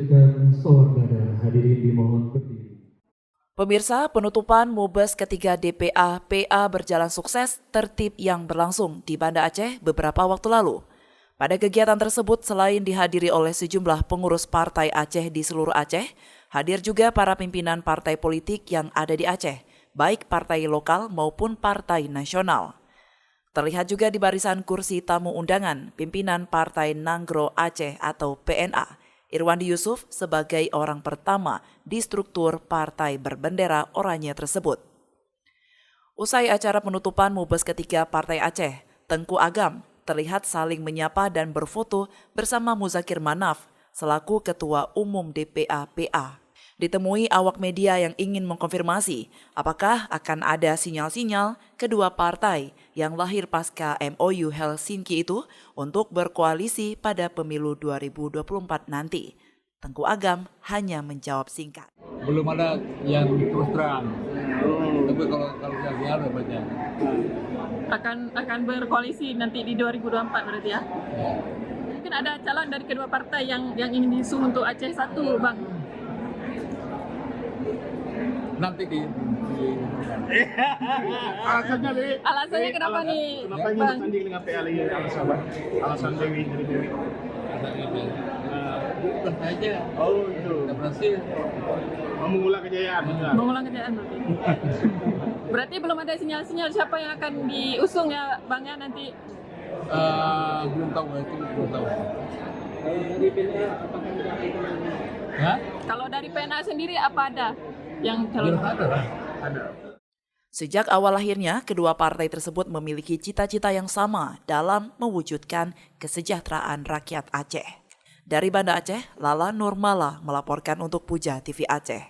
dilanjutkan soal badan hadirin dimohon berdiri. Pemirsa, penutupan Mubes ketiga DPA-PA berjalan sukses tertib yang berlangsung di Banda Aceh beberapa waktu lalu. Pada kegiatan tersebut, selain dihadiri oleh sejumlah pengurus partai Aceh di seluruh Aceh, hadir juga para pimpinan partai politik yang ada di Aceh, baik partai lokal maupun partai nasional. Terlihat juga di barisan kursi tamu undangan pimpinan Partai Nanggro Aceh atau PNA, Irwandi Yusuf sebagai orang pertama di struktur partai berbendera oranye tersebut. Usai acara penutupan Mubes ketiga Partai Aceh, Tengku Agam terlihat saling menyapa dan berfoto bersama Muzakir Manaf selaku Ketua Umum DPA-PA. Ditemui awak media yang ingin mengkonfirmasi apakah akan ada sinyal-sinyal kedua partai yang lahir pasca MOU Helsinki itu untuk berkoalisi pada pemilu 2024 nanti. Tengku Agam hanya menjawab singkat. Belum ada yang terus terang. Tapi kalau sinyal baca. Akan berkoalisi nanti di 2024 berarti ya? Mungkin ada calon dari kedua partai yang ingin diusung untuk Aceh 1, Bang. Nanti di Alasannya kenapa nih, Kenapa ingin Bang? bertanding dengan PA lagi? Alasan Dewi dari Dewi. bukan aja. Oh itu. Kita berhasil. Mau mengulang kejayaan. Mengulang kejayaan berarti. Berarti belum ada sinyal-sinyal siapa yang akan diusung ya, Bang ya nanti? Belum tahu itu belum tahu. Hah? Kalau dari PNA sendiri apa ada yang calon? Belum ada lah. Ada. Sejak awal lahirnya, kedua partai tersebut memiliki cita-cita yang sama dalam mewujudkan kesejahteraan rakyat Aceh. Dari Banda Aceh, Lala Nurmala melaporkan untuk Puja TV Aceh.